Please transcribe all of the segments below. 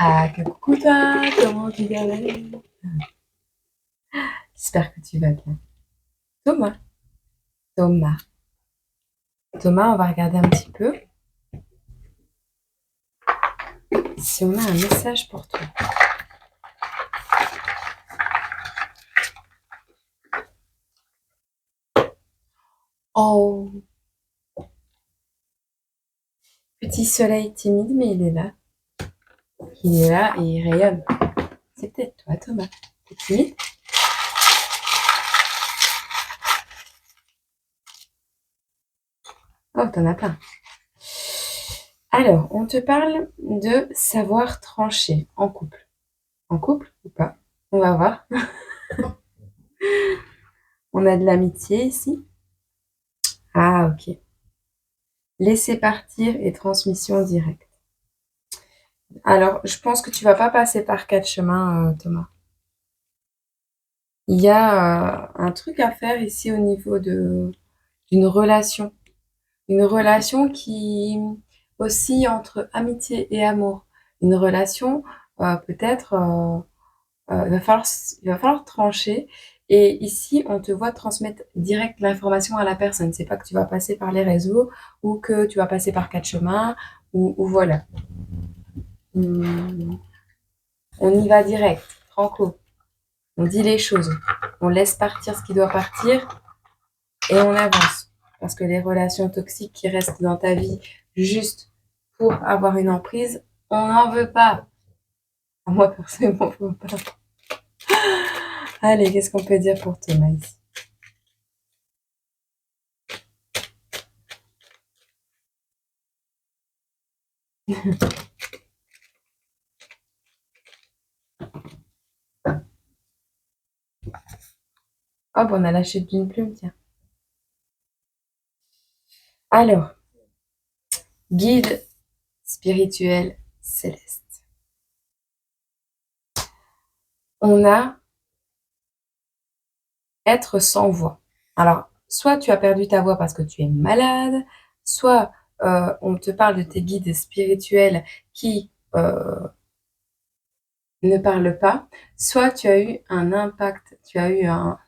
Ah, coucou toi, comment tu vas? J'espère que tu vas bien. Thomas, Thomas, Thomas, on va regarder un petit peu si on a un message pour toi. Oh, petit soleil timide, mais il est là. Il est là et il rayonne. C'est peut-être toi, Thomas. T'es timide? Oh, t'en as plein. Alors, on te parle de savoir trancher en couple. En couple ou pas? On va voir. On a de l'amitié ici. Ah, ok. Laisser partir et transmission directe. Alors, je pense que tu vas pas passer par quatre chemins, Thomas. Il y a un truc à faire ici au niveau d'une relation. Une relation qui oscille entre amitié et amour. Une relation, peut-être, il va falloir trancher. Et ici, on te voit transmettre direct l'information à la personne. C'est pas que tu vas passer par les réseaux ou que tu vas passer par quatre chemins ou voilà. Hum, On y va direct, franco. On dit les choses. On laisse partir ce qui doit partir et on avance. Parce que les relations toxiques qui restent dans ta vie juste pour avoir une emprise, on n'en veut pas. Moi, personnellement, je ne veux pas. Allez, qu'est-ce qu'on peut dire pour Thomas ici? Hop, on a la chute d'une plume, tiens. Alors, guide spirituel céleste. On a être sans voix. Alors, soit tu as perdu ta voix parce que tu es malade, soit on te parle de tes guides spirituels qui ne parlent pas, soit tu as eu un impact, tu as eu un,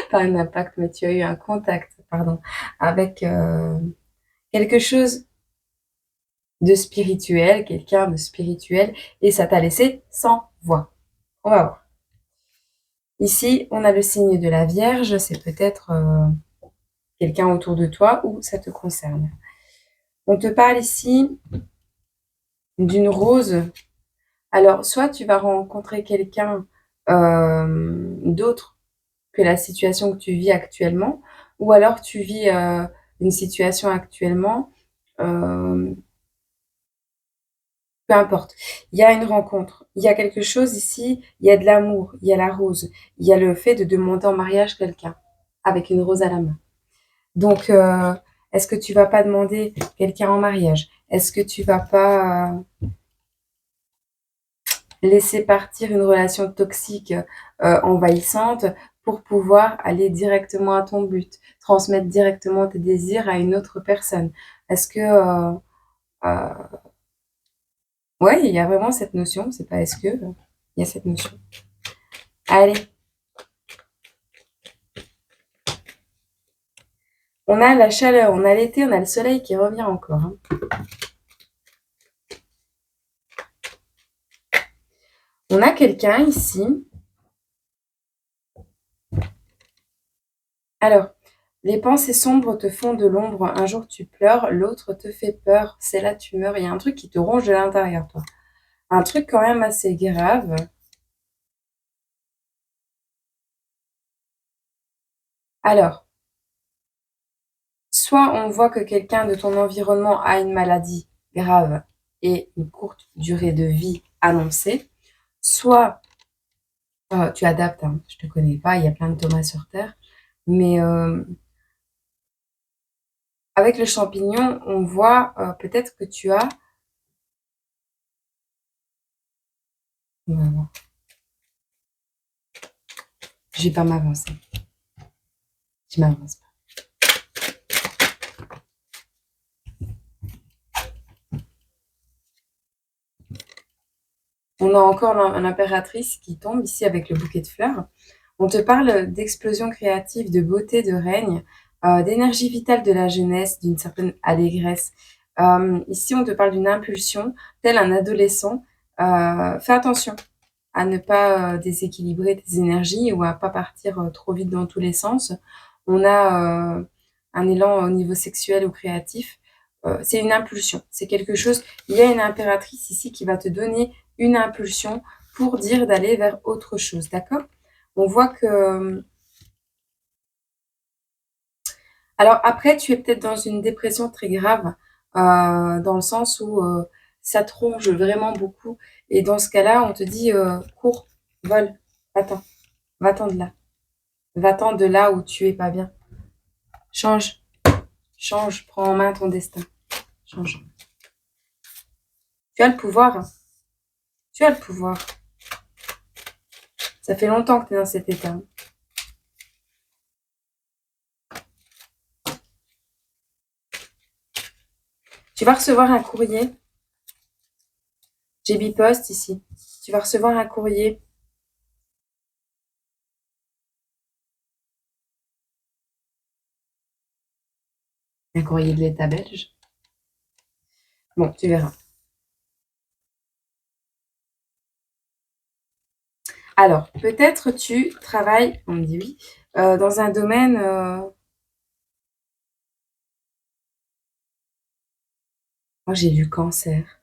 pas un impact, mais tu as eu un contact, pardon, avec quelque chose de spirituel, quelqu'un de spirituel, et ça t'a laissé sans voix. On va voir. Ici, on a le signe de la Vierge, c'est peut-être quelqu'un autour de toi ou ça te concerne. On te parle ici d'une rose. Alors, soit tu vas rencontrer quelqu'un d'autre que la situation que tu vis actuellement, ou alors tu vis une situation actuellement, euh, peu importe. Il y a une rencontre, il y a quelque chose ici, il y a de l'amour, il y a la rose, il y a le fait de demander en mariage quelqu'un avec une rose à la main. Donc, est-ce que tu vas pas demander quelqu'un en mariage? Est-ce que tu vas pas laisser partir une relation toxique envahissante pour pouvoir aller directement à ton but, transmettre directement tes désirs à une autre personne? Est-ce que euh, ouais, il y a vraiment cette notion, c'est pas est-ce que il y a cette notion. Allez, on a la chaleur, on a l'été, on a le soleil qui revient encore, hein. On a quelqu'un ici. Alors, les pensées sombres te font de l'ombre. Un jour tu pleures, l'autre te fait peur. C'est là tu meurs. Il y a un truc qui te ronge de l'intérieur, toi. Un truc quand même assez grave. Alors, soit on voit que quelqu'un de ton environnement a une maladie grave et une courte durée de vie annoncée, soit tu adaptes, hein, je te connais pas, il y a plein de Thomas sur Terre, mais avec le champignon, on voit peut-être que tu as... Non, je vais pas m'avancer. Je m'avance pas. On a encore l'impératrice qui tombe ici avec le bouquet de fleurs. On te parle d'explosion créative, de beauté, de règne, d'énergie vitale de la jeunesse, d'une certaine allégresse. Ici, on te parle d'une impulsion, tel un adolescent. Fais attention à ne pas déséquilibrer tes énergies ou à pas partir trop vite dans tous les sens. On a un élan au niveau sexuel ou créatif. C'est une impulsion, c'est quelque chose. Il y a une impératrice ici qui va te donner une impulsion pour dire d'aller vers autre chose, d'accord? On voit que... Alors après, tu es peut-être dans une dépression très grave, dans le sens où ça te ronge vraiment beaucoup. Et dans ce cas-là, on te dit, cours, vole, va-t'en, va-t'en de là. Va-t'en de là où tu es pas bien. Change, change, prends en main ton destin. Change. Tu as le pouvoir, tu as le pouvoir. Ça fait longtemps que tu es dans cet état. Tu vas recevoir un courrier. J'ai Bipost ici. Tu vas recevoir un courrier. Un courrier de l'État belge. Bon, tu verras. Alors, peut-être tu travailles, on me dit oui, dans un domaine... Moi, j'ai lu cancer.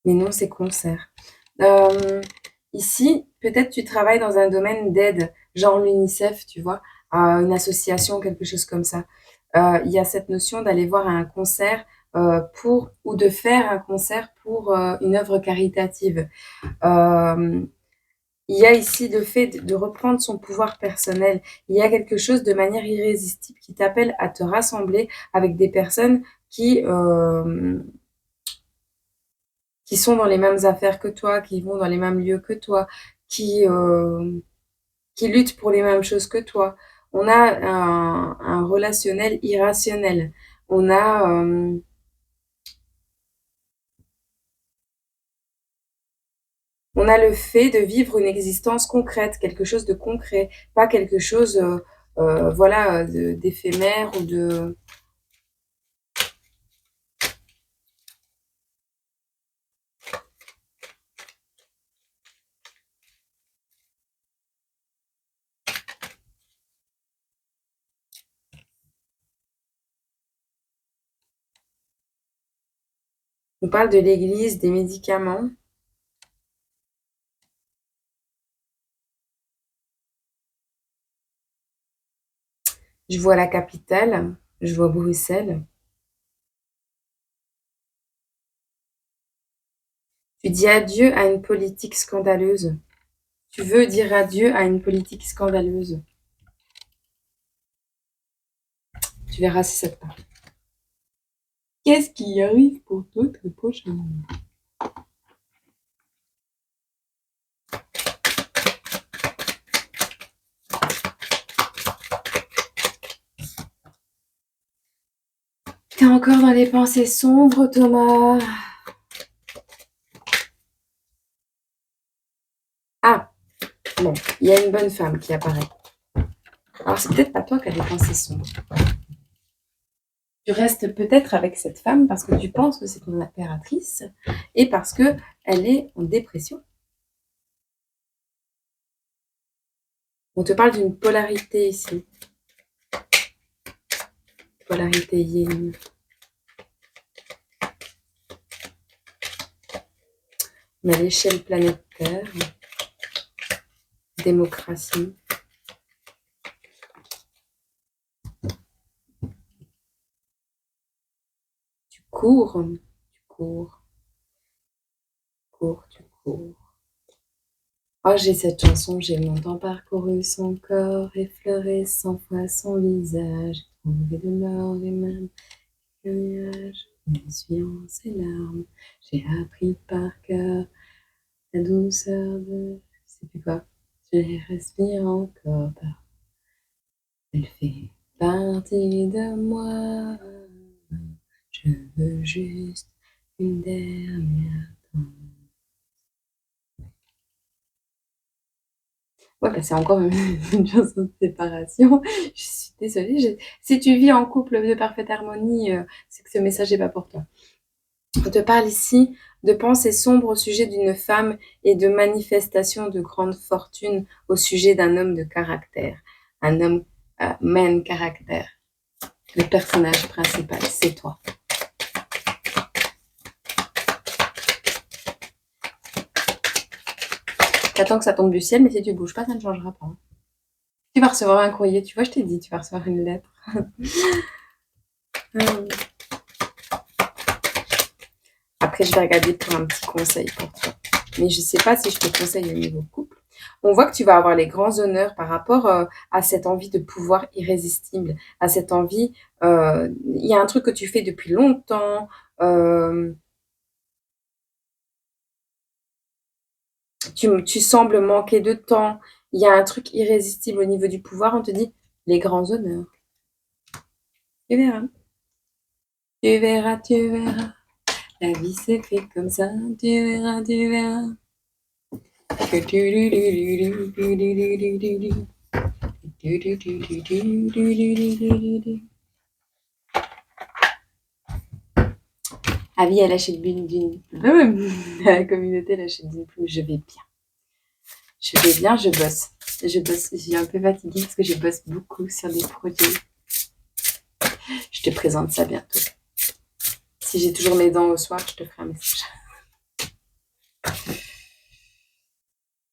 Mais non, c'est concert. Euh, Ici, peut-être tu travailles dans un domaine d'aide, genre l'UNICEF, tu vois, une association, quelque chose comme ça. Il y a cette notion d'aller voir un concert pour ou de faire un concert pour une œuvre caritative. Euh, il y a ici le fait de reprendre son pouvoir personnel. Il y a quelque chose de manière irrésistible qui t'appelle à te rassembler avec des personnes qui sont dans les mêmes affaires que toi, qui vont dans les mêmes lieux que toi, qui, euh, qui luttent pour les mêmes choses que toi. On a un relationnel irrationnel. On a, on a le fait de vivre une existence concrète, quelque chose de concret, pas quelque chose voilà, d'éphémère ou de... On parle de l'église, des médicaments. Je vois la capitale, je vois Bruxelles. Tu dis adieu à une politique scandaleuse. Tu veux dire adieu à une politique scandaleuse. Tu verras si ça te parle. Qu'est-ce qui arrive pour toi très prochainement? T'es encore dans les pensées sombres, Thomas. Ah, bon, il y a une bonne femme qui apparaît. Alors, c'est peut-être pas toi qui as des pensées sombres. Tu restes peut-être avec cette femme parce que tu penses que c'est une impératrice et parce que elle est en dépression. On te parle d'une polarité ici. Polarité yin. On a l'échelle planétaire, démocratie. Tu cours, tu cours, tu cours. Oh, j'ai cette chanson, j'ai longtemps parcouru son corps, effleuré 100 fois son visage, trouvé de l'or et même le nuage, essuyant ses larmes, j'ai appris par cœur la douceur de, je sais plus quoi, je respire encore, elle fait partie de moi, je veux juste une dernière temps. Ouais, bah, c'est encore une chanson de séparation. Je suis désolée. Si tu vis en couple de parfaite harmonie, c'est que ce message n'est pas pour toi. On te parle ici de pensées sombres au sujet d'une femme et de manifestations de grande fortune au sujet d'un homme de caractère. Un homme man caractère. Le personnage principal, c'est toi. T'attends que ça tombe du ciel, mais si tu bouges pas, ça ne changera pas. Tu vas recevoir un courrier, tu vois, je t'ai dit, tu vas recevoir une lettre. Après, je vais regarder pour un petit conseil pour toi. Mais je ne sais pas si je te conseille au niveau couple. On voit que tu vas avoir les grands honneurs par rapport à cette envie de pouvoir irrésistible, à cette envie. Il y a un truc que tu fais depuis longtemps. Tu sembles manquer de temps. Il y a un truc irrésistible au niveau du pouvoir. On te dit les grands honneurs. Tu verras. Tu verras, tu verras. La vie s'est fait comme ça. Tu verras, tu verras. Avis à l'achat d'une la communauté l'achat d'une plume. Je vais bien. Je vais bien, je bosse. Je bosse. Je suis un peu fatiguée parce que je bosse beaucoup sur des projets. Je te présente ça bientôt. Si j'ai toujours mes dents au soir, je te ferai un message.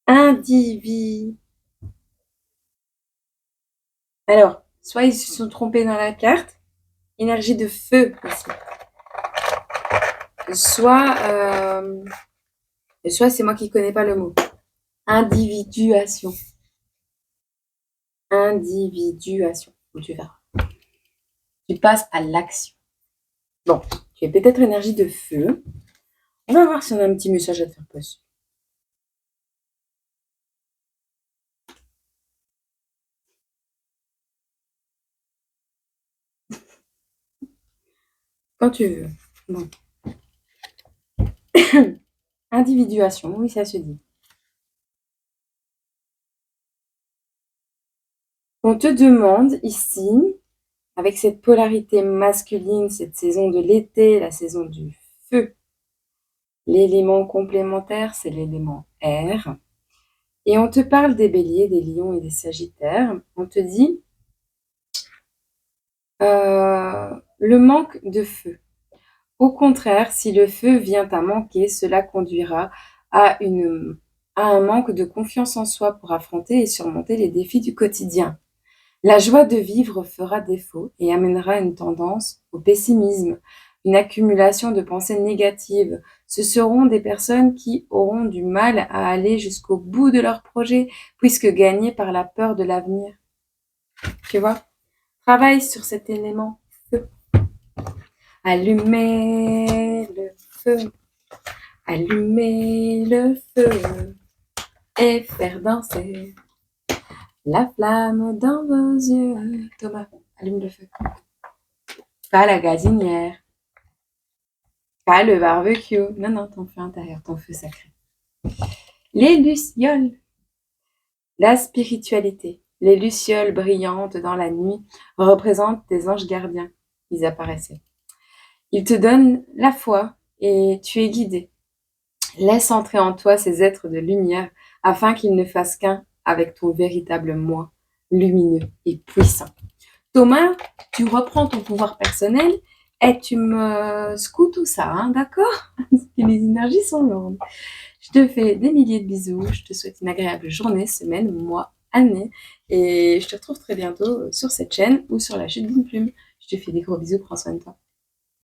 Individu. Alors, soit ils se sont trompés dans la carte, énergie de feu aussi. Soit c'est moi qui connais pas le mot. Individuation. Individuation. Tu verras. Tu passes à l'action. Bon, tu es peut-être énergie de feu. On va voir si on a un petit message à te faire passer. Quand tu veux. Bon. Individuation, oui, ça se dit. On te demande ici, avec cette polarité masculine, cette saison de l'été, la saison du feu, l'élément complémentaire, c'est l'élément air. Et on te parle des béliers, des lions et des sagittaires. On te dit le manque de feu. Au contraire, si le feu vient à manquer, cela conduira à un manque de confiance en soi pour affronter et surmonter les défis du quotidien. La joie de vivre fera défaut et amènera une tendance au pessimisme, une accumulation de pensées négatives. Ce seront des personnes qui auront du mal à aller jusqu'au bout de leur projet, puisque gagnés par la peur de l'avenir. Tu vois? Travaille sur cet élément feu. Allumez le feu. Allumer le feu et faire danser la flamme dans vos yeux. Thomas, allume le feu. Pas la gazinière. Pas le barbecue. Non, non, ton feu intérieur, ton feu sacré. Les lucioles. La spiritualité. Les lucioles brillantes dans la nuit représentent des anges gardiens. Ils apparaissaient. Ils te donnent la foi et tu es guidé. Laisse entrer en toi ces êtres de lumière afin qu'ils ne fassent qu'un avec ton véritable moi, lumineux et puissant. Thomas, tu reprends ton pouvoir personnel et tu me secoues tout ça, hein, d'accord? Parce que les énergies sont lourdes. Je te fais des milliers de bisous, je te souhaite une agréable journée, semaine, mois, année, et je te retrouve très bientôt sur cette chaîne ou sur la chute d'une plume. Je te fais des gros bisous, prends soin de toi.